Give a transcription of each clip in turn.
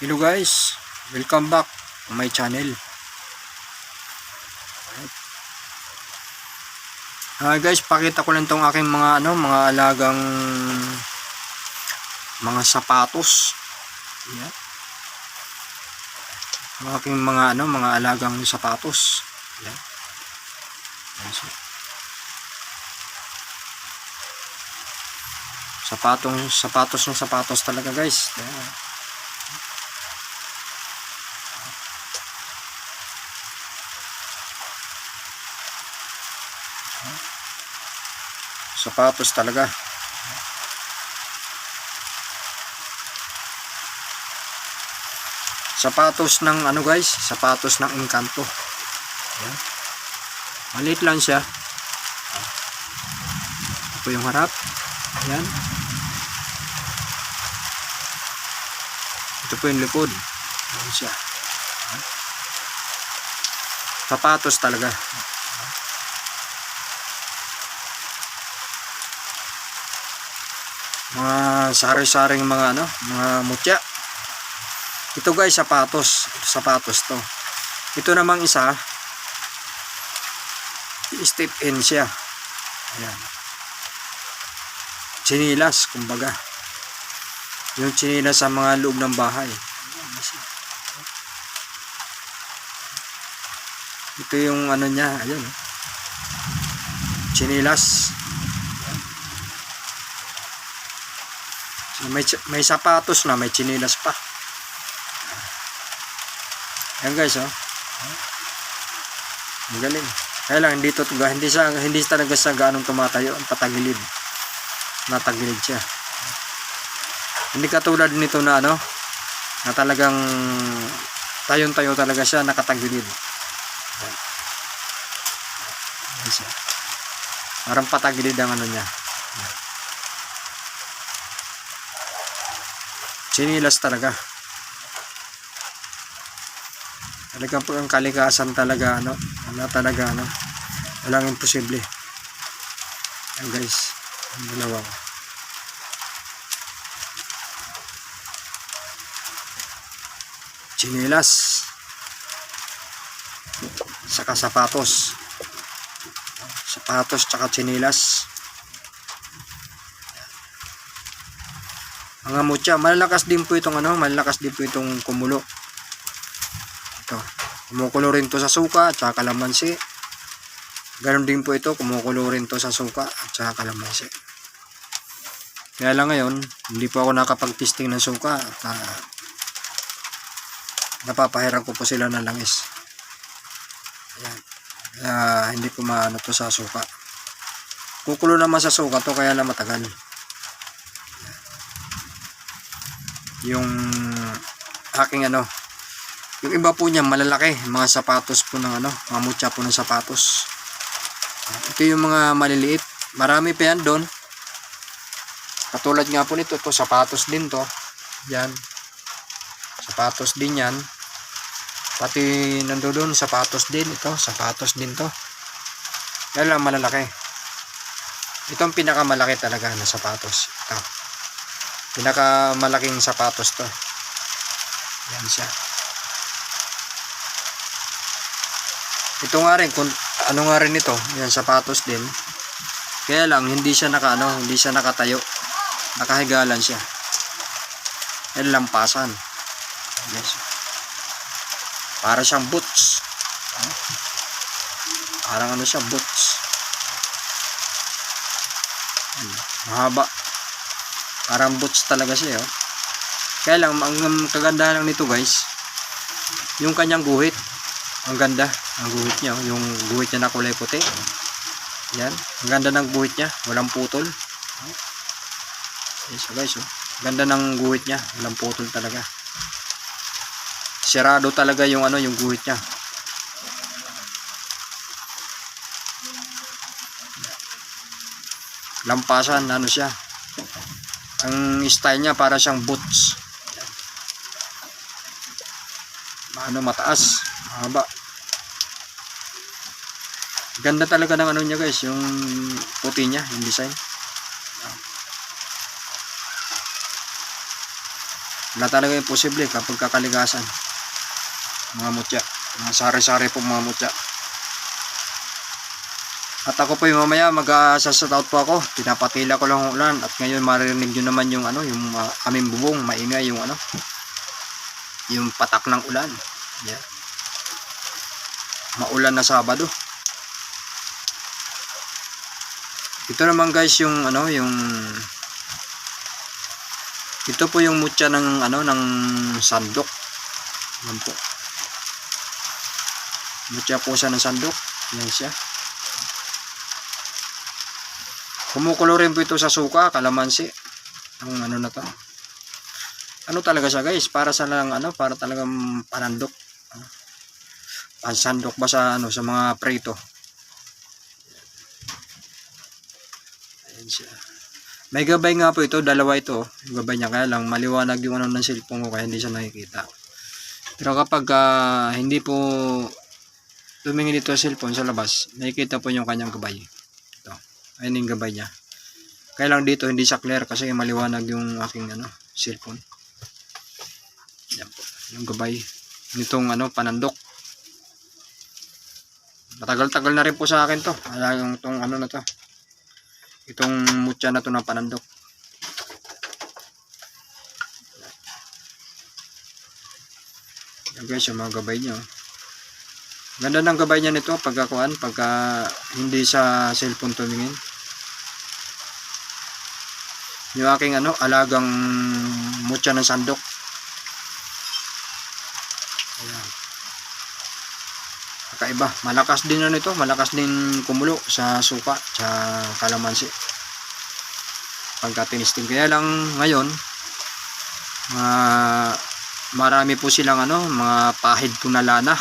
Hello guys, welcome back to my channel. Guys, pakita ko lang tong aking mga alagang mga sapatos. Yan. Ang aking mga alagang sapatos. Yan. Sapatos talaga guys. Yan. Sapatos talaga. Sapatos ng guys, sapatos ng Encanto. Ayan. Maliit lang siya. Ito yung harap. Ayan. Ito po yung likod. Ayan siya. Ayan. Sapatos talaga. Mga sari-saring mga mutya. Ito guys, sapatos to. Ito namang isa, step in siya. Ayan. Chinilas, kumbaga. Yung chinilas sa mga loob ng bahay. Ito yung niya, ayan. Chinilas. May sapatos na, may chinilas pa. Ayan guys, oh. Ang galing. Kaya lang, hindi talaga sa ganong tumatayo, ang patagilid. Natagilid siya. Hindi katulad nito na na talagang tayong-tayo talaga siya, nakatagilid. Ayan. Ayan siya. Parang patagilid ang niya. Ayan. Chinilas talaga. Talagang po ang kalikasan talaga walang imposible. Ayan guys, ang dalawa. Chinilas saka sapatos tsaka chinilas. Mga mutya, malalakas din po itong kumulo. Ito, kumukulo rin to sa suka at saka kalamansi. Ganon din po ito, kumukulo rin to sa suka at saka kalamansi. Kaya lang ngayon, hindi po ako nakapag-testing ng suka at napapahiram ko po sila ng langis. Ayan. Kaya hindi po maano to sa suka. Kukulo naman sa suka to, kaya lang matagal. Yung aking yung iba po niya malalaki, mga sapatos po ng mga mutya po ng sapatos. Ito yung mga maliliit, marami pa yan doon. Katulad nga po nito, sapatos din to. Yan, sapatos din yan. Pati nandoon sapatos din, ito sapatos din to. Yan lang malalaki. Ito ang pinakamalaki talaga na sapatos. Ito, pinakamalaking sapatos to. Yan siya. Ito nga rin, kung nga rin ito, yan sapatos din. Kaya lang hindi siya nakatayo. Nakahiga lang siya. Yan lampasan. Yes. Para siyang boots. Parang siya, boots. Mahaba. Parang boots talaga siya, oh. Kaya lang, ang kagandahan lang nito guys, yung kanyang guhit. Ang ganda, ang guhit niya, yung guhit niya na kulay puti. Yan, ang ganda ng guhit niya, walang putol. Yes, so guys, oh. Ganda ng guhit niya, walang putol talaga. Sirado talaga yung yung guhit niya. Lampasan, siya. Ang style niya para siyang boots. Mataas, mahaba. Ganda talaga ng niya guys, yung puti niya, yung design. Wala talaga imposible kapag kakaligasan. Mga mutya. Mga sari-sari po mga mutya. At ako po yung mamaya mag-sasatout po ako. Pinapatila ko lang ang ulan. At ngayon maririnig nyo naman yung yung aming bubong. Maingay yung yung patak ng ulan. Yeah. Maulan na Sabado. Ito naman guys yung ito po yung mutya ng ng sandok. Yan po. Mutya po siya ng sandok. Yan siya. Kumukulo rin po ito sa suka, kalamansi. Ang na to. Ano talaga siya guys? Para sa lang para talagang panandok. Pansandok ba sa sa mga prito. Ayan siya. May gabay nga po ito, dalawa ito. Yung gabay niya, kaya lang maliwanag yung ng cellphone ko kaya hindi siya nakikita. Pero kapag hindi po tumingin dito sa cellphone sa labas, nakikita po yung kanyang gabay. Ito. Ayun yung gabay niya. Kaya lang dito hindi siya clear kasi maliwanag yung aking cellphone. Yan po. Yung gabay nitong panandok. Matagal-tagal na rin po sa akin to. Yung tong na to. Itong mutya na to ng panandok. Yan guys, yung mga gabay niya. Ganda ng gabay niya nito pagka hindi sa cellphone tumingin. Yung aking alagang mutya ng sandok. Ayan. Kakaiba. Malakas din ito. Malakas din kumulo sa suka sa kalamansi. Pagka tinisting. Kaya lang ngayon marami po silang mga pahid po na lana.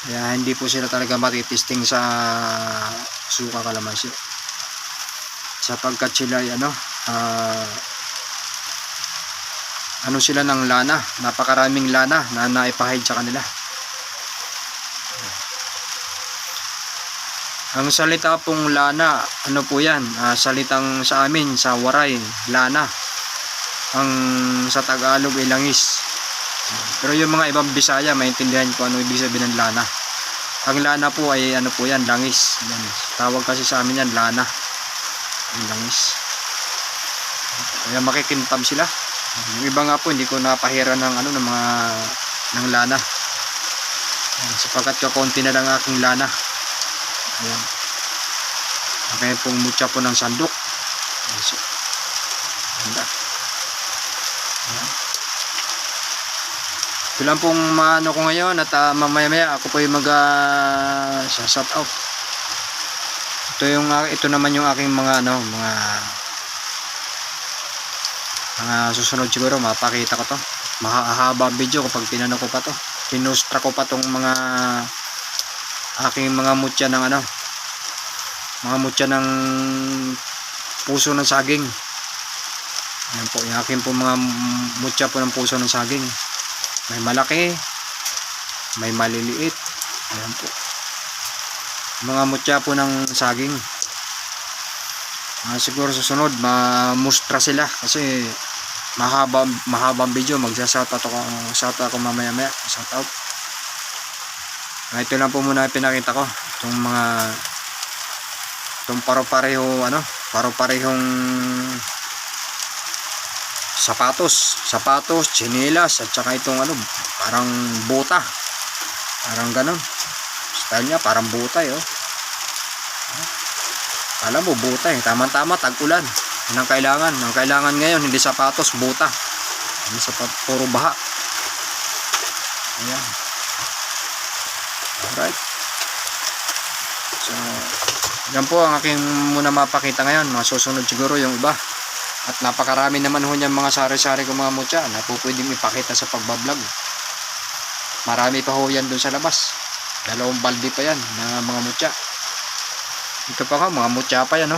Kaya hindi po sila talaga matitisting sa suka kalamansi. Sapagkat sila ay sila ng lana. Napakaraming lana na naipahid sa kanila. Ang salita pong lana, po yan? Salitang sa amin, sa Waray, lana. Ang sa Tagalog ay langis. Pero yung mga ibang Bisaya, maintindihan ko ano ibig sabihin ng lana. Ang lana po ay po yan, langis. Tawag kasi sa amin yan, lana. Ang langis. Kaya makikintab sila. Yung iba nga po, hindi ko napahira ng ng lana. Sapagkat kakunti na lang aking lana. Ayan. Okay pong mutya po ng sandok. Ganda. Ayan. Ito lang pong ko ngayon at mamaya ako po yung shout out. Ito naman yung aking mga susunod siguro mapakita ko to. Mahahaba video kapag tinano ko pa to. Kinustra ko pa tong mga aking mga mutya ng mga mutya ng puso ng saging. Ayan po, yung aking po mga mutya po ng puso ng saging. May malaki, may maliliit. Ayan po. Mga mutya po ng saging. Siguro susunod mamustra sila kasi mahabang video. Shout out ako mamaya. Shout out. Ito lang po muna pinakita ko. Itong paro-parehong sapatos, tsinelas at saka itong parang bota. Parang ganun. Style niya parang buta Alam mo buta Tama-tama tag-ulan. Yan ang kailangan. Ang kailangan ngayon hindi sapatos, buta. Puro baha. Ayan. Alright. So, yan po ang aking muna mapakita ngayon. Mga susunod siguro yung iba. At napakarami naman ho niyan mga sari-sari kong mga mutya na po pwedeng ipakita sa pagbablog. Marami pa ho yan dun sa labas. 2 balde pa yan na mga mutya. Ito pa mga mutya pa yan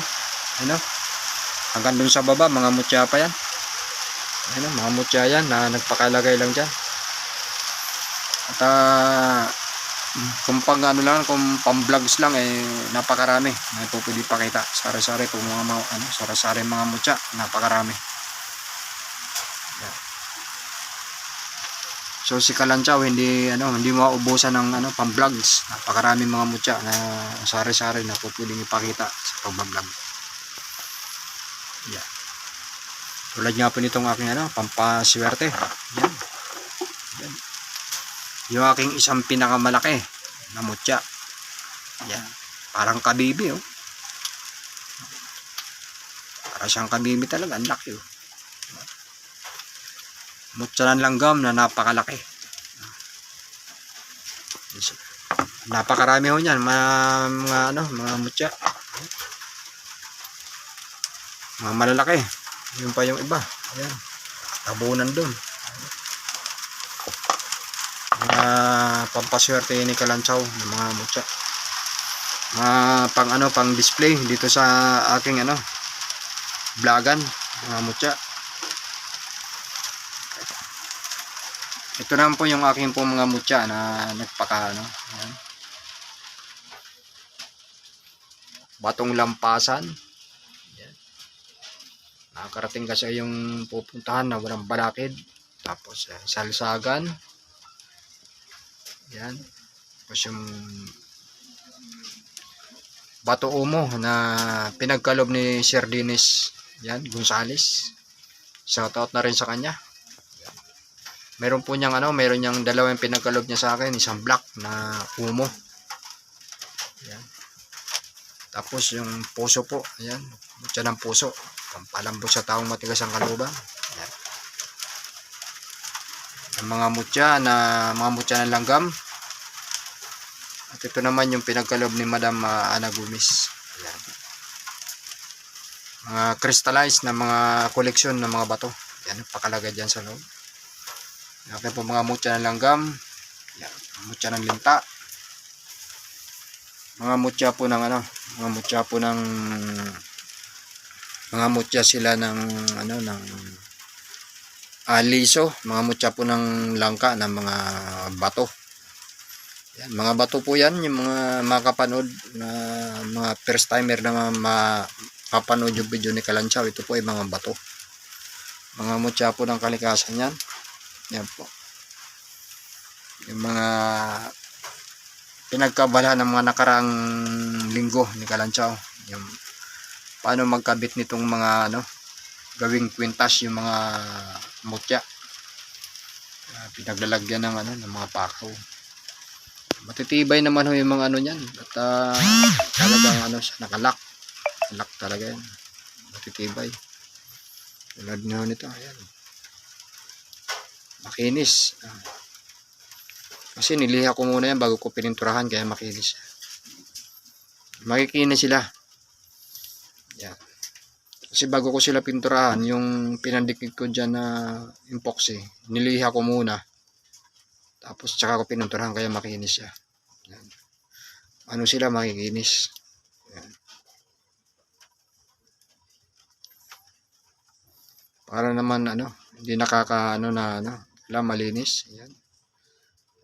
hanggang dun sa baba mga mutya pa yan. Mga mutya yan na nagpakalagay lang dyan. At kung kung pang-vlogs lang napakarami na ito pwede pakita. Sari-sari po sari-sari mga mutya, napakarami. So si Kalanchaw hindi hindi mauubusan ng pang-vlogs. Napakaraming mga mutya na sari-sari na pwedeng ipakita sa pag-vlog. Yan. Tulad nga po nitong aking pampaswerte. Yan. Yan. Yung aking isang pinakamalaki na mutya. Yan. Parang kabibi, oh. Para siyang kabibi talaga, ang laki, oh. Mutya ng langgam na napakalaki. Napakarami ho niyan, mga mutya. Mga malalaki. Yun pa yung iba. Ayan. Tabunan doon. Mga pampaswerte ni Kalanchaw ng mga mutya. Pang display dito sa aking vlogan, mga mutya. Ito naman po yung aking mga mutya na nagpaka ayan. Batong Lampasan. Ayan. Nakakarating kasi yung pupuntahan na walang balakid. Tapos Salsagan. Ayan. Tapos yung Bato Umo na pinagkalob ni Sir Dennis Gonzales. Shoutout na rin sa kanya. Meron po niyang meron niyang dalawang pinagkalob niya sa akin, isang black na umo. Ayan. Tapos yung puso po, ayan, mutya ng puso. Pampalambot sa taong matigas ang kalooban. Ayan. Yung mga mutya ng langgam. At ito naman yung pinagkalob ni Madam Ana Gomez. Ayan. Mga crystallized na mga koleksyon ng mga bato. Ayan, pakalagay dyan sa loob. Ayan po mga mutya ng langgam. Ayan, mutya ng linta. Mga mutya po ng mga mutya sila ng liso. Mga mutya po ng langka ng mga bato. Yan, mga bato po yan, yung mga makapanood na mga first timer na mapapanood yung video ni Kalanchaw. Ito po ay mga bato. Mga mutya po ng kalikasan yan. Yan po. Yung mga pinagkabala ng mga nakaraang linggo ni Kalanchaw. Yung paano magkabit nitong mga gawing kwintas yung mga mutya. Pinaglalagyan ng mga pakaw. Matitibay naman ho yung mga niyan. At talagang nakalak. Lock talaga yan. Matitibay. Tulad nyo nito. Ayan. Makinis. Kasi niliha ko muna yan bago ko pininturahan kaya makinis. Makikinis sila. Yan. Kasi bago ko sila pinturahan, yung pinandikit ko dyan na epoxy, niliha ko muna. Tapos tsaka ko pininturahan kaya makinis siya. Yan. Sila makikinis. Yan. Para naman hindi wala malinis. Yan.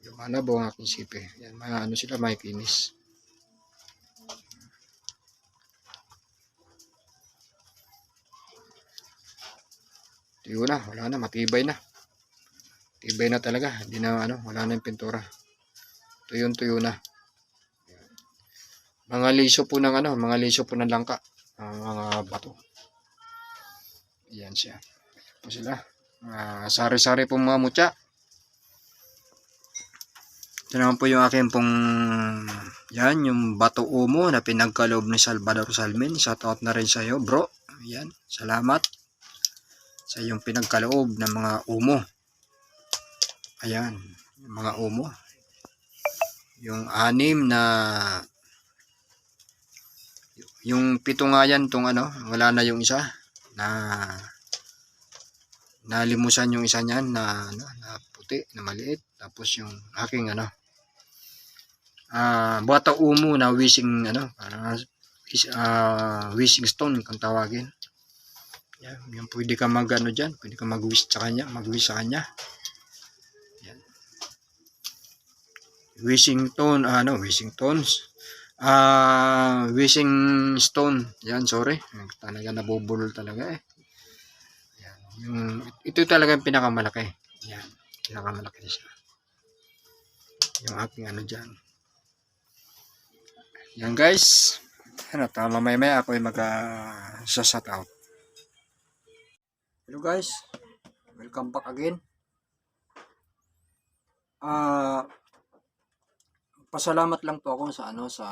Yung buong aking sipe. Yan, sila makikinis. Tuyo na, wala na, matibay na. Tibay na talaga, hindi na wala na yung pintura. Tuyo na. Mga liso po ng langka, mga bato. Yan siya. Po sila. Sari-sari po mga mutya. Ito naman po yung akin pong yung Bato Umo na pinagkaloob ni Salvador Salmin. Shoutout na rin sa iyo, bro. Yan, salamat sa iyong pinagkaloob ng mga umo. Ayan, yung mga umo. Yung 6 na yung 7 nga yan wala na yung isa na nalimusan yung isa niyan na puti na maliit. Tapos yung aking Bato Umo na wishing wishing stone kung tawagin. Yan, yung pwede ka diyan, pwede ka mag-wish sa kanya, sa kanya. Yan. Wishing stone. Yan, sorry. Talaga nabubulol talaga eh. Yan. Ito talaga yung pinakamalaki. Yan. Pinakamalaki siya. Yung aking ano dyan. Yan guys. Ano, mamaya ako ay mag-shout out. Hello guys. Welcome back again. Pasalamat lang po ako sa ano sa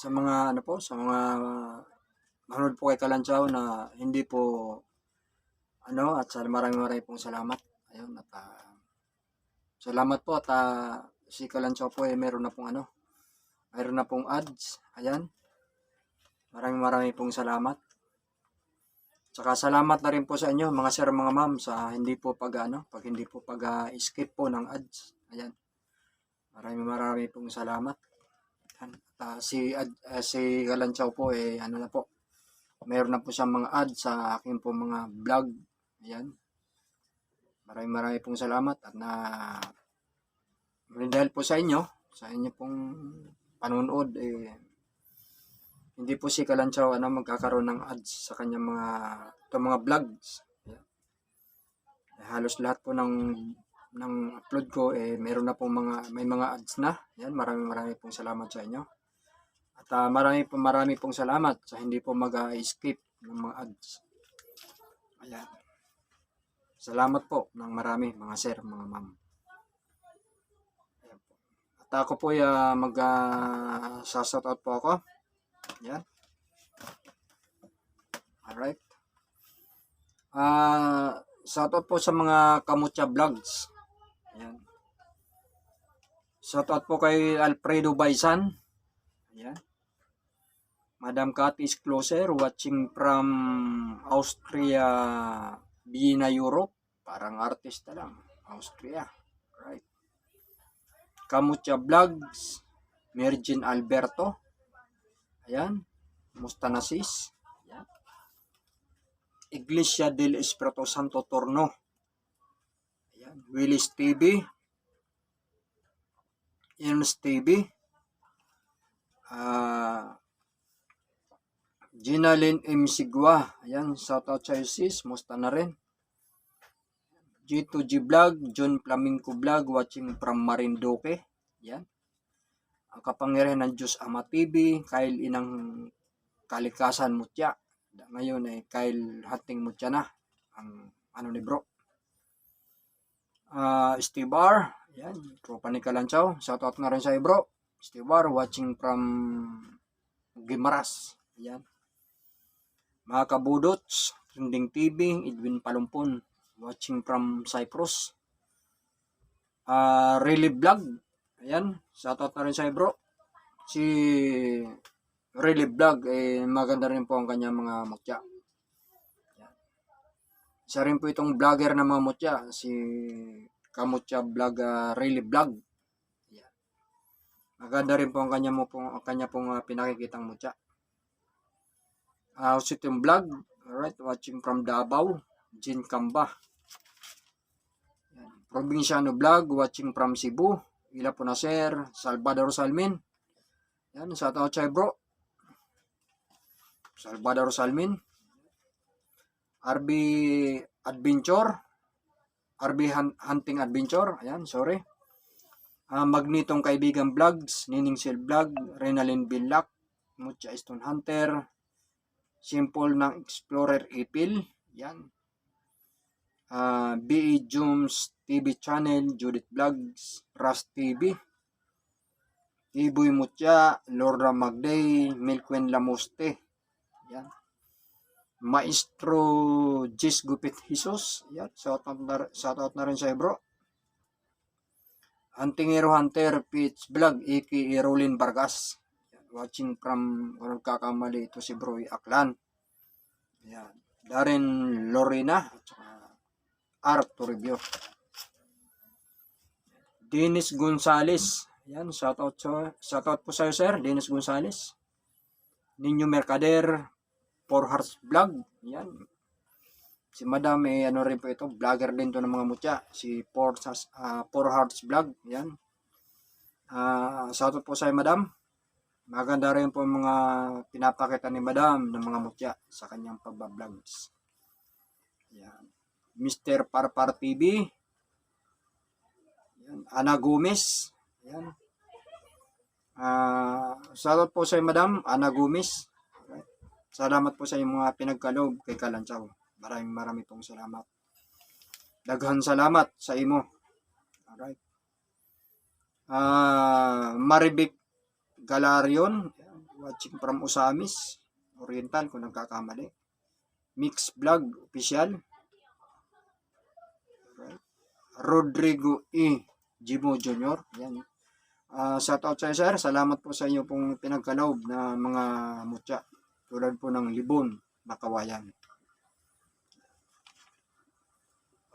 mga manood po kay Kalantsaw na hindi po at maraming pong salamat. Ayun, at salamat po at si Kalantsaw po meron na pong ads. Ayan. Maraming pong salamat. Saka salamat na rin po sa inyo mga sir, mga ma'am sa hindi po pag-skip po ng ads. Ayan. Maraming pong salamat. Si Kalantsaw po na po. Mayroon na po siyang mga ads sa aking po mga vlog. Ayan. Maraming pong salamat at dahil po sa inyo pong panonood hindi po si Kalantsaw magkakaroon ng ads sa kanyang mga vlogs. Ayan. Halos lahat po ng upload ko meron na pong may mga ads na. Ayan, maraming pong salamat sa inyo. At marami pong salamat sa hindi po mag-skip ng mga ads. Ayan. Salamat po ng marami mga sir, mga ma'am. Ayan po. At ako po mag-shout out po ako. Ayan. Alright. Shout out po sa mga Kamutya Vlogs. Ayan. Shout out po kay Alfredo Baisan. Ayan. Madam Kat is closer, watching from Austria, Vienna, Europe. Parang artista lang. Austria. Right. Kamutya Vlogs, Mergin Alberto. Ayan. Musta na sis? Ayan. Iglesia del Espiritu Santo Torno. Ayan. Willis TV. Ernst TV. Ginalyn M. Sigwa. Ayan. Shoutout sa sis. Musta na rin? G2G Vlog. John Flamenco Vlog. Watching from Marinduque. Ayan. Ang kapangyarihan ng Diyos Ama TV, Kyle Inang Kalikasan Mutya. Ngayon Kyle Hunting Mutya na. Ang ni bro. Steve R. Yan, tropa ni Kalantsaw. Shoutout na rin sa bro. Steve R. Watching from Gimaras. Ayan. Mga kabudots. Trending TV. Edwin Palumpon. Watching from Cyprus. Really Vlog. Ayan, shoutout na rin sa bro. Si Really Vlog, maganda rin po ang kanyang mga mutya. Ayan. Isa rin po itong vlogger na mga mutya, si Kamutya Vlog, Really Vlog. Ayan. Maganda rin po ang kanya pong pinakikitang mutya. Usitong Vlog, alright, watching from Davao, Jin Kamba. Ayan. Provinciano Vlog, watching from Cebu. Ila po na sir, Salvador Salmin. Yan, shoutout sa bro. Salvador Salmin. RB Adventure. RB Hunting Adventure. Ayan, sorry. Magnitong Kaibigan Vlogs. Nining Sil Vlog. Renalyn Billac. Mucha Stone Hunter. Simple ng Explorer Ipil. Yan. B.E. Jooms TV Channel, Judith Vlogs, Ras TV, Iboy Mutya, Lorda Magday, Milkwen Lamoste. Yan. Maestro Jis Gupit Jesus. Yan. Shoutout na rin sa bro. Antingero Hunter Pitch Vlog, a.k.a. Rolin Vargas. Yan. Watching from, kung kakamali ito si Bro Aklan. Yan. Darren Lorena. Art to review. Dennis Gonzales. Yan, shoutout po sa iyo sir, Dennis Gonzales. Ninyo Mercader, 4 Hearts Vlog. Yan. Si Madam ano rin po ito, vlogger din to ng mga mutya. Si 4 Hearts Vlog. Yan. Shoutout po sa iyo Madam. Maganda rin po mga pinapakita ni Madam ng mga mutya sa kanyang pagbablog. Yan. Mr. Parpar TV. Yan. Ana Gomez. Yan. Shoutout po sa Madam Ana Gomez. Alright. Salamat po sa inyong mga pinagkaloob kay Kalanchaw. Maraming pong salamat. Daghan salamat sa imo. Alright. Maribik Galarion, watching from Usamis, Oriental kung nagkakamali. Mix Vlog Official. Alright. Rodrigo E. Jimo Jr. Yan. Shout out sa sir. Salamat po sa inyo pong pinagkaloob na mga mutya. Tulad po ng Libon na Kawayan.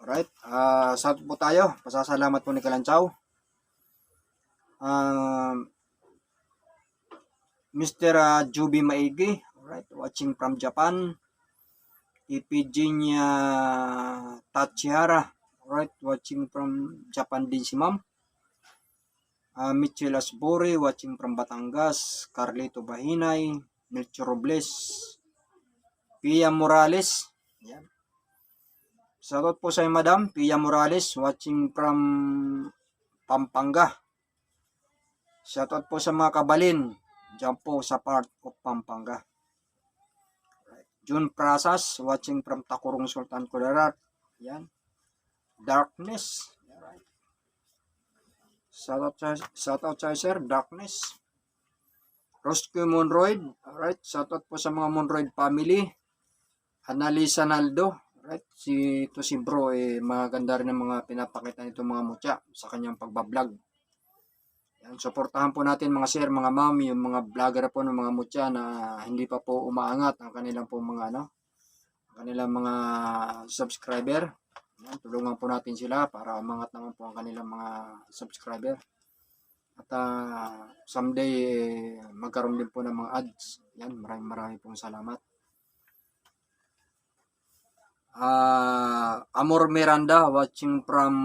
Alright. Shout out po tayo. Pasasalamat po ni Kalanchaw. Mr. Juby Maigi, alright, watching from Japan. Ipijinya Tachihara, alright, watching from Japan din si ma'am. Mitchell Asbori, watching from Batangas. Carlito Bahinay, Melchor Robles, Pia Morales, yan. Shoutout po sa Madam Pia Morales, watching from Pampanga. Shoutout po sa mga kabalin dyan po sa part of Pampanga. Right. June Prasas, watching from Takurong Sultan Kudarat. Yan. Darkness. Right. Shoutout sa sir, Darkness. Roscoe Monroid. Alright. Shoutout po sa mga Monroid family. Annalisa Naldo. Alright. Si bro, maganda rin ang mga pinapakita nito mga mutya sa kanyang pagbablog. Yan, suportahan po natin mga sir, mga ma'am, yung mga vlogger po ng mga mutya na hindi pa po umaangat ang kanilang po mga kanilang mga subscriber. Yan, tulungan po natin sila para umangat naman po ang kanilang mga subscriber. At someday magkaroon din po ng mga ads. Yan, maraming pong salamat. Amor Miranda, watching from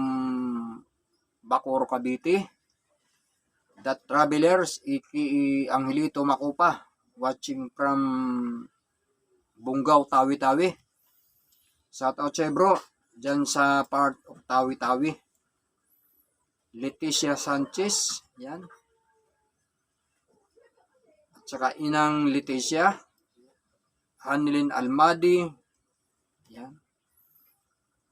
Bacoor, Cavite. That Travelers, Angelito Makupa, watching from Bungaw, Tawi-Tawi. Shout out sa bro, dyan sa part of Tawi-Tawi. Leticia Sanchez, yan. At saka Inang Leticia, Hanilin Almadi, yan.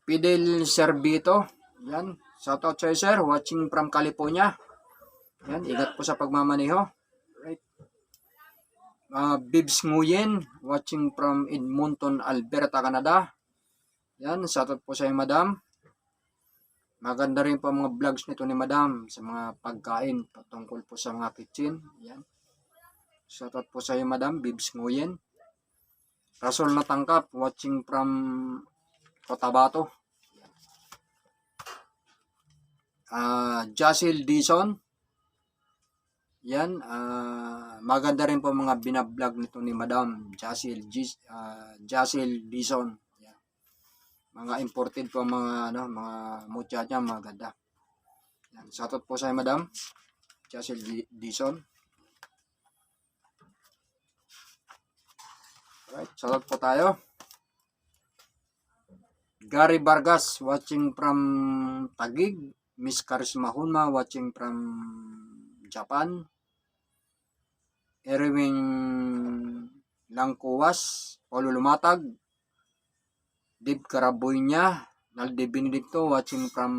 Fidel Servito, yan. Shout out sa sir, watching from California. Yan, ingat po sa pagmamaneho. Right. Bibs Nguyen, watching from Edmonton, Alberta, Canada. Yan, shoutout po sa iyo, Madam. Maganda rin po mga vlogs nito ni Madam sa mga pagkain patungkol po sa mga kitchen. Yan. Shoutout po sa iyo, Madam, Bibs Nguyen. Rasol Natangkap, watching from Cotabato. Jacil Dison. Yan, maganda rin po mga binablog nito ni Madam Jacil Dison. Yan. Mga imported po mga mga mutya niya, maganda. Yan, shoutout po sa Madam Jacil Dison. Alright, shoutout po tayo. Gary Vargas, watching from Taguig. Miss Karisma Hunma, watching from Japan. Erwin Langkuwas, Paulo Lumatag, Dib Karaboynya, Nalde Benedicto, watching from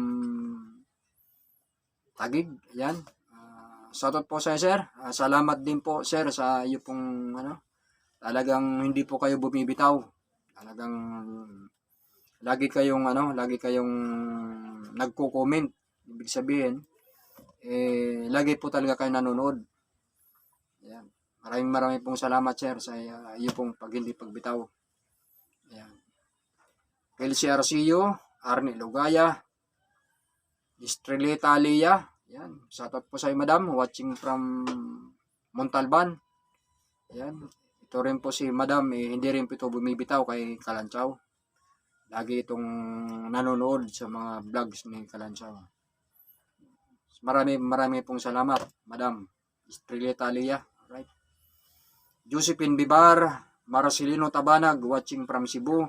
Taguig. Yan. Shoutout po sa sir. Salamat din po sir sa iyo pong talagang hindi po kayo bumibitaw. Talagang lagi kayong nagko-comment. Ibig sabihin lagi po talaga kayo nanonood. Yan. Maraming pong salamat sir sa iyo pong hindi pagbitaw. Yan. Kelsey Arcillo, Arnie Lugaya, Estrelita Alia. Yan. Shoutout po sa iyo, Madam, watching from Montalban. Yan. Ito rin po si Madam, hindi rin po ito bumibitaw kay Kalanchaw. Lagi itong nanonood sa mga vlogs ni Kalanchaw. Marami pong salamat, Madam Estrelita Alia. Right. Josephine Bibar, Marcelino Tabanag, watching from Cebu.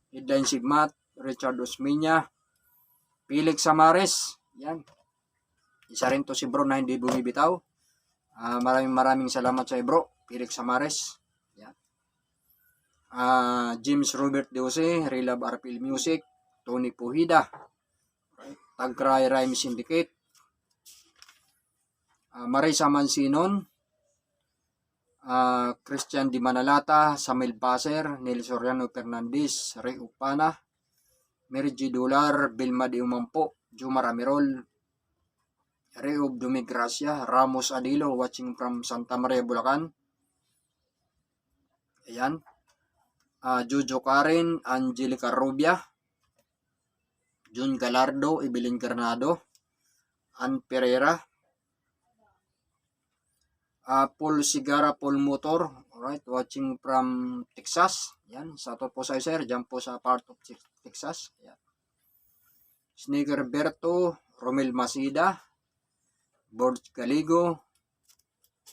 Edline Sigmat, Richard Osmeña, Felix Samares. Yan. Isa rin to si bro na hindi bumibitaw. Maraming salamat sa bro, Felix Samares. Yan. James Robert Deose, Relab RPL Music, Tony Puhida, Tagcry Rhyme Syndicate, Marisa Mansinon, Christian Di Manalata, Samuel Baser, Neil Soriano Fernandez, Ray Upana, Mary G. Dolar, Bilma Di Umampo, Juma Ramirol, Reob Dumigracia, Ramos Adilo, watching from Santa Maria, Bulacan. Ayan. Jojo Karen, Angelica Rubia, Jun Galardo, Evelyn Granado, Ann Pereira, Paul Sigara, Paul Motor, alright, watching from Texas. Yan, sa po sa sir, dyan po sa part of Texas. Yan. Sneaker Berto, Romel Masida, Borge Galigo,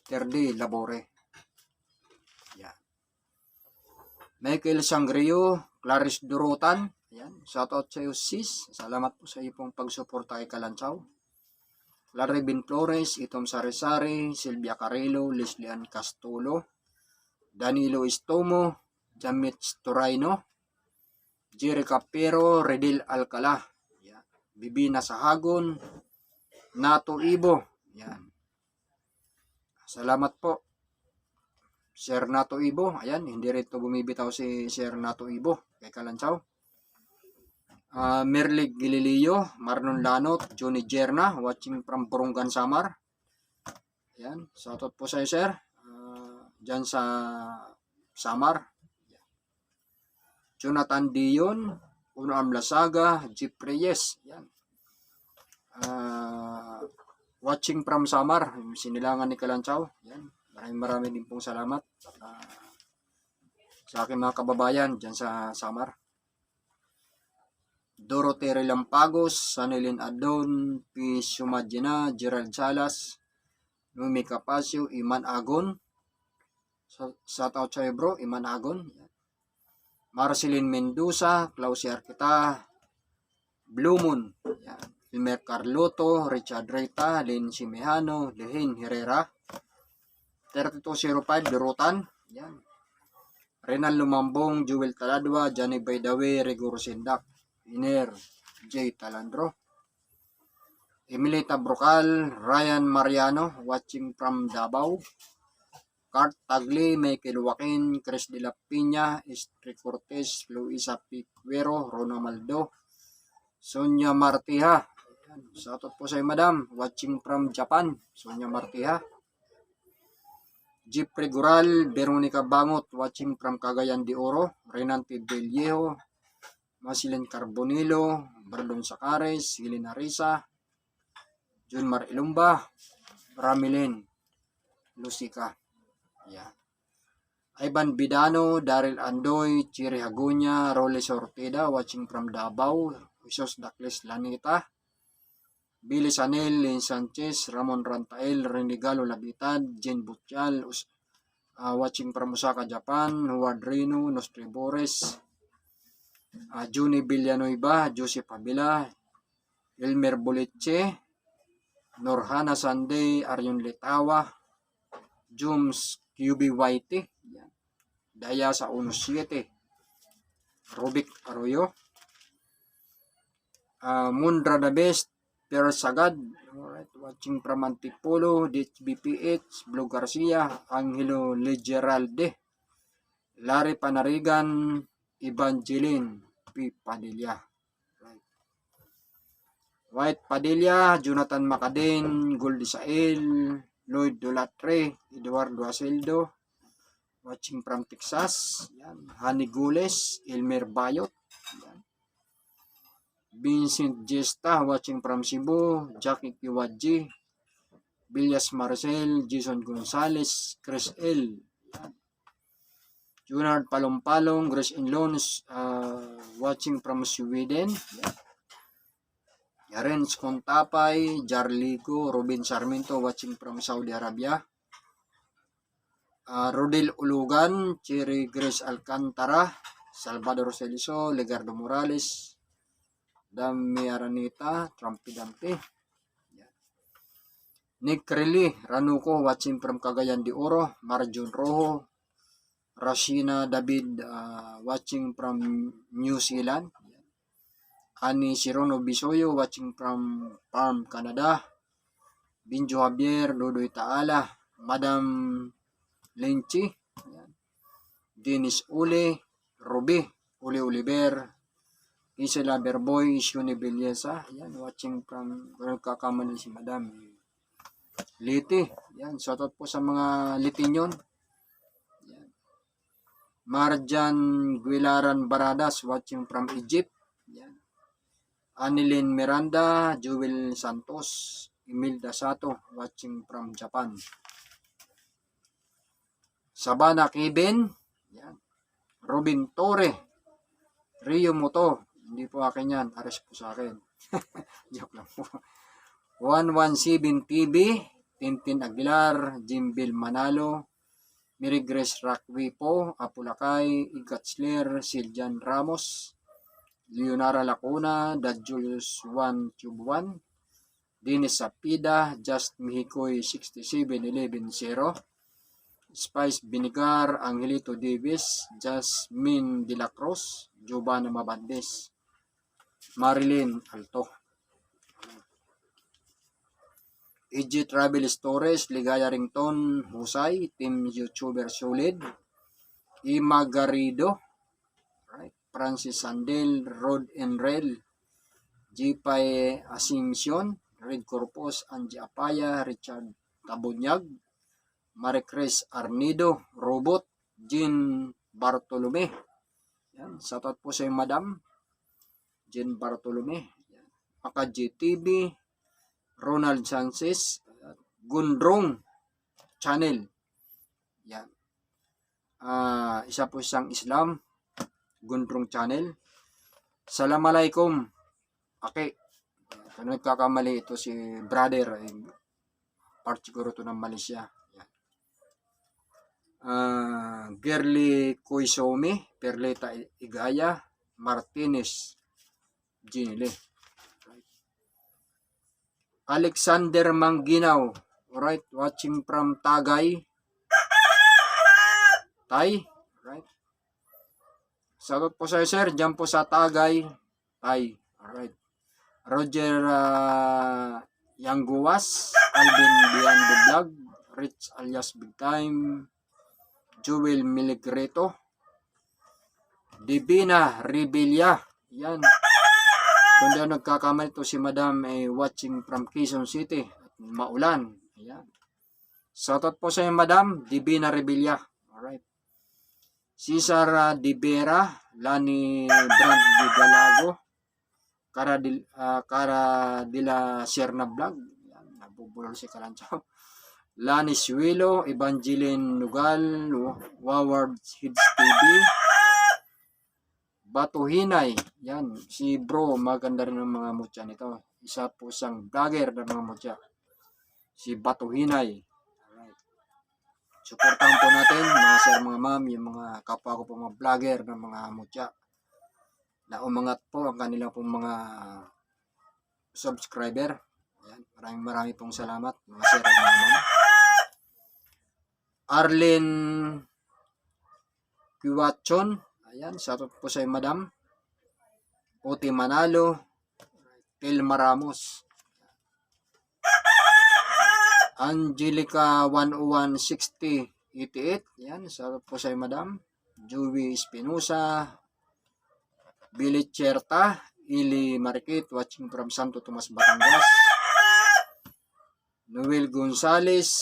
Terdi Labore. Yan. Michael Sangrio, Clarice Durotan. Yan, shoutout sa iyo sis. Salamat po sa iyo pong pagsuporta kay Kalanchaw. Larry Bin Flores, Itom Sari-Sari, Silvia Carrillo, Leslie Ann Castulo, Danilo Istomo, Jamit Storaino, Jerry Capero, Redil Alcala, yan. Bibina Sahagon, Nato Ibo. Yan. Salamat po, Sir Nato Ibo. Ayan, hindi rito bumibitaw si Sir Nato Ibo kay Kalanchaw. Merlig Gililio, Marlon Lanot, Johnny Jerna, watching from Burungan Samar. Ayan, shoutout po sa iyo, sir. Dyan sa Samar. Jonathan Dion, Uno Amlasaga, Jeep Reyes. Ayan. Watching from Samar, sinilangan ni Kalanchaw. Ayan, maraming din pong salamat sa aking mga kababayan dyan sa Samar. Dorothy Relampagos, Sanilin Adon, P. Sumadjina, Gerald Salas, Numi Capasio, Iman Agon. Shout out sa bro, Iman Agon. Marceline Mendoza, Clausi Arquita, Blue Moon. Filmer Carloto, Richard Reyta, Lynn Simejano, Lehin Herrera, 3205, Durutan. Yan. Renan Lumambong, Jewel Taladwa, Johnny Baydawe, Rigor Sindak, Iner J. Talandro, Emilita Brocal, Ryan Mariano, watching from Davao, Cart Tagli, Michael Joaquin, Chris de la Piña, Estri Cortez, Luisa Piquero, Rona Maldo, Sonia Martiha. Shoutout po sa iyo, madam, watching from Japan, Sonia Martiha. Jeffrey Gural, Veronica Bangot, watching from Cagayan de Oro, Renante Bellejo, Masilin Carbonilo, Bardon Sacares, Hilina Risa, Junmar Ilumba, Ramilin Lucica. Yeah. Ivan Bidano, Daryl Andoy, Chiri Hagunya, Roles Orteda, watching from Davao, Jesus Dakles Lanita, Billy Sanel, Lynn Sanchez, Ramon Rantael, Renegalo Labitan, Jen Butchal, watching from Osaka, Japan, Howard Reno, Nostri Bores, Juni Villanueva, Joseph Abila, Elmer Boleche, Norhana Sunday, Aryon Letawa, Jums QB White, Daya sa 17, Rubik Arroyo, Mundra the Best, Pero Sagad, alright, watching from Antipolo, DHBPH, Blue Garcia, Angelo Legeralde, Larry Panarigan, Evangeline P. Padilla. Right. White Padilla, Jonathan Macadin, Goldie Sael, Lloyd Dolatre, Eduardo Aseldo, watching from Texas. Yan. Hani Gules, Elmer Bayot. Yan. Vincent Gesta, watching from Cebu, Jackie Kiwadji, Villas Marcel, Jason Gonzalez, Chris L. Yan. Junard Palong-Palong, Grace in Loans, watching from Sweden. Yeah. Yarens Contapay, Jarlico, Robin Sarmiento, watching from Saudi Arabia. Rodel Ulugan, Cherry Grace Alcantara, Salvador Celiso, Legardo Morales, Dami Aranita, Trampidante, Nick Relly, Ranuco, watching from Cagayan de Oro, Marjon Rojo, Rashina David, watching from New Zealand, Ani Sirono Bisoyo, watching from Farm, Canada, Binjo Javier, Dodoy Taala, Madam Lenchi, Dennis Ule, Ruby, Uli Oliver, Isela Berboy, Shuni Belleza, yan, watching from, kakamali si Madam Liti, yan, shoutout po sa mga Litinyon, yan. Marjan Guilaran Baradas, watching from Egypt, yan. Anilin Miranda, Joel Santos, Imelda Sato, watching from Japan. Sabana Kevin, yan. Robin Torre, Rio Moto, hindi po akin yan, ares po sa akin. Joke lang po. 117 TV, Tintin Aguilar, Jimbil Manalo, Mary Grace Rakwipo, Apulakay, Igatsler, Siljan Ramos, Leonara Lacuna, Dajulius 1 Tube 1, Dennis Sapida, Just Mihikoy 67110, Spice Binigar, Angelito Davis, Jasmine De La Cruz, Giovanna Mabandes, Marilyn Alto, EG Travel Stores, Ligaya Rington, Husay, Team YouTuber Solid, Ima Garrido, right, Francis Sandel, Rod and Rail, Jipay Ascension, Red Corpus, Angie Apaya, Richard Tabunyag, Maricris Arnido, Robot, Jean Bartolome. Yan, shoutout po sa Madam Jean Bartolome. Yan. Maka GTV, Ronald Sanchez, Gundrong Channel. Yan. Isa po siyang Islam, Gundrong Channel. Assalamualaikum. Okay. Kung nagkakamali ito si brother, part siguro ito ng Malaysia. Gerly Kuisomi, Perleta Igaya, Martinez Ginile. Alexander Mangginaw, alright, watching from Tagay, Tay, right. Sagot po sa sir, dyan po sa Tagay, Tay, alright. Roger Yanguwas, Alvin Beyond the Vlog, Rich alias Big Time, Joel Miligreto, Divina Rebilla, yan. Kung di nagkakamali ito si Madam watching from Quezon City at maulan. Ayan. Shoutout po sa iyo Madam Divina Rebilla. Alright. Cesar Divera, Lani Brand de Galago, Cara de la Sierna Vlog. Ayan. Nabubulol si Kalanchaw. Lani Suelo, Evangeline Nugal, Waward Hits TV, Batuhinay, yan, si bro, maganda rin ang mga mutya nito. Isa po siyang vlogger ng mga mutya. Si Batuhinay. Alright. Supportahan po natin, mga sir, mga ma'am, yung mga kapwa ko po mga vlogger ng mga mutya. Na umangat po ang kanilang pong mga subscriber. Ayan, maraming pong salamat, mga sir at mga ma'am. Arlene Kiwachon, ayan, shoutout po sa Madam. Oti Manalo, Telma Ramos, Angelica 1016088, ayan, shoutout po sa Madam. Joey Espinosa, Billy Cherta, Ili Marikit, watching from Santo Tomas, Batangas. Noel Gonzales,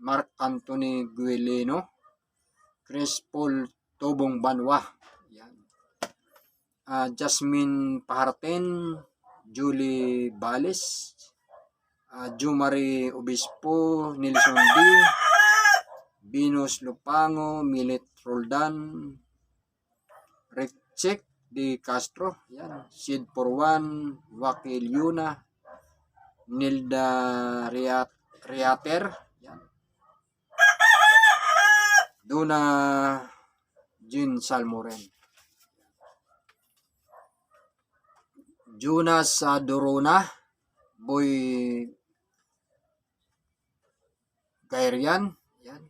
Mark Anthony Guileno, Chris Paul Tobong Banwa, yan. Jasmine Paharten, Julie Bales, Jumari Obispo, Nilson D, Venus Lupango, Milet Roldan, Rick Di Castro, yan. Sid Porwan, Wakil Yuna, Nilda Riater, yan. Duna Jean Salmoren. Jonas Dorona, Boy Gairian, yan.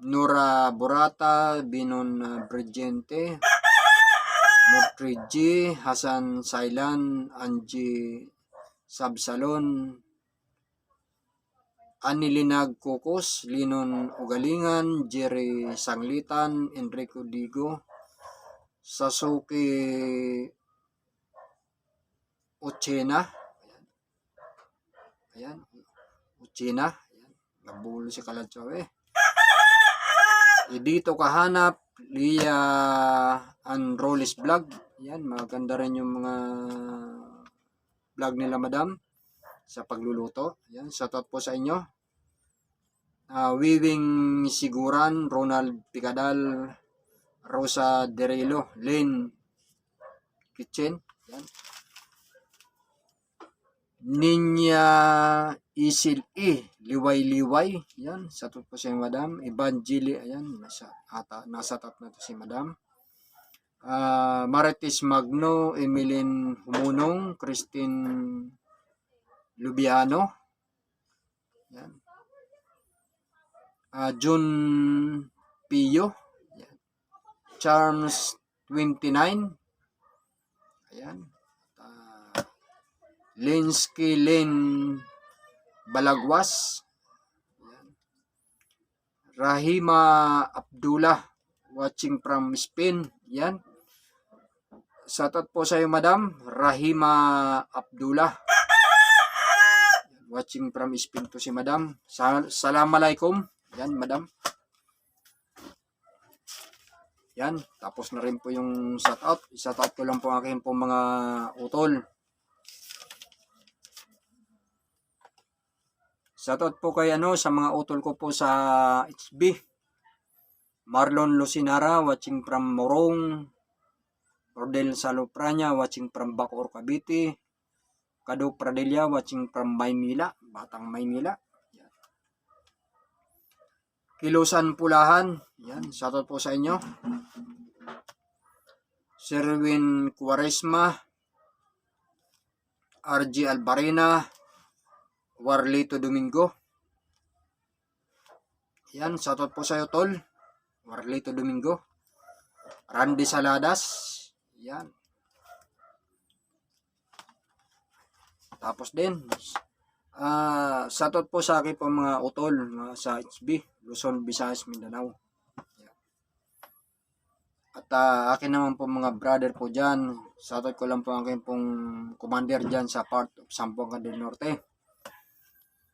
Nura Borata, Binon Brigente, Mokriji, Hasan Sailan, Angie Sabsalon, Anilinag Kokos, Linon Ugalingan, Jerry Sanglitan, Enrico Digo, Sasuke Uchena, ayan, Uchena, ayan, nabulo si Kalatsaw Dito Kahanap, Lia Unrollis Vlog, yan, maganda rin yung mga vlog nila madam sa pagluluto. Yan, shoutout po sa inyo. Wiwing Siguran, Ronald Picadal, Rosa Derelo, Lynn Kitchen, yan. Ninya Isil Liway-Liway, yan, shoutout po sa inyo madam. Evangeli, ayan, nasa top na to si madam. Marites Magno, Emilyn Humunong, Christine Lubiano, yan. June Pio, yan. Charms 29, ayan. Linsky Lynn Balagwas, ayan. Rahima Abdullah, watching from Spain, yan. Shoutout po sa iyo madam, Rahima Abdullah, watching from Spain to si madam. Assalamualaikum, yan madam. Yan, tapos na rin po yung shoutout. Shoutout ko lang po akin po mga utol. Shoutout po kay sa mga utol ko po sa HB. Marlon Lucinara, watching from Morong. Rodel Salopranya, watching from Bacoor, Cavite. Kado Pradelia, watching from Maynila, Batang Maynila. Yan. Kilusan Pulahan, yan, shoutout po sa inyo. Sherwin Quaresma, RG Albarena, Warlito Domingo. Yan, shoutout po sa iyo tol. Warlito Domingo. Randy Saladas. Yan. Tapos din, shoutout po sa akin po mga utol sa HB, Luzon, Visayas, Mindanao. Yan. At akin naman po mga brother po dyan, shoutout ko lang po akin pong commander dyan sa part of Zamboanga del Norte.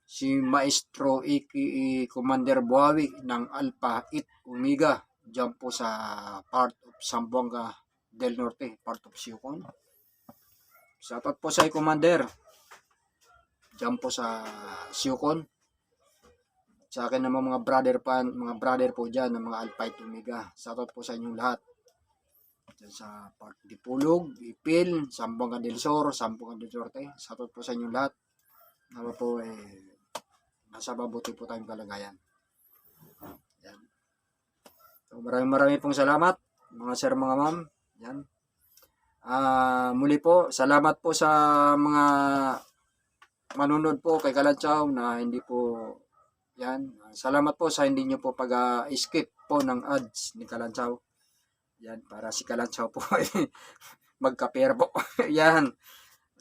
Si Maestro Iki Commander Buawi ng Alpha 8 Omega dyan po sa part of Zamboanga del Norte, part of Siucon. Shoutout po sa Commander dyan po sa Siucon. Sa akin naman mga brother po dyan ng mga Alpha 8 Omega. Shoutout po sa inyong lahat dyan sa part Dipulog, Ipil, Zamboanga del Sur, Zamboanga del Norte. Shoutout po sa inyong lahat. Nawa po nasa mabuti po tayong kalagayan. Yan. So, maraming pong salamat mga sir, mga ma'am. Yan. Muli po, salamat po sa mga manunod po kay Kalatsaw na hindi po yan. Salamat po sa hindi nyo po pag-skip po ng ads ni Kalatsaw. Yan, para si Kalatsaw po magka-pera po. Yan.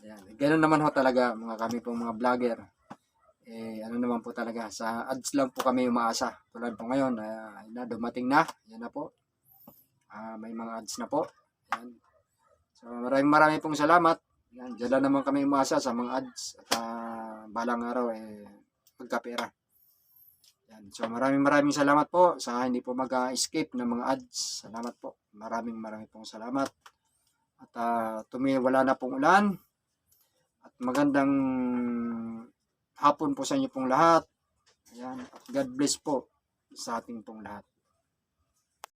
Yan. Ganun naman ho talaga mga kami po mga vlogger. Ano naman po talaga, sa ads lang po kami umaasa. Tulad po ngayon, dumating na. Yan na po. May mga ads na po. Yan. So maraming pong salamat. Yan, dyan lang naman kami umaasa sa mga ads. At balang araw magkapera. Yan. So maraming salamat po sa hindi po mag-escape ng mga ads. Salamat po. Maraming pong salamat. At wala na pong ulan. At magandang hapon po sa inyo pong lahat. Ayan. At God bless po sa ating pong lahat.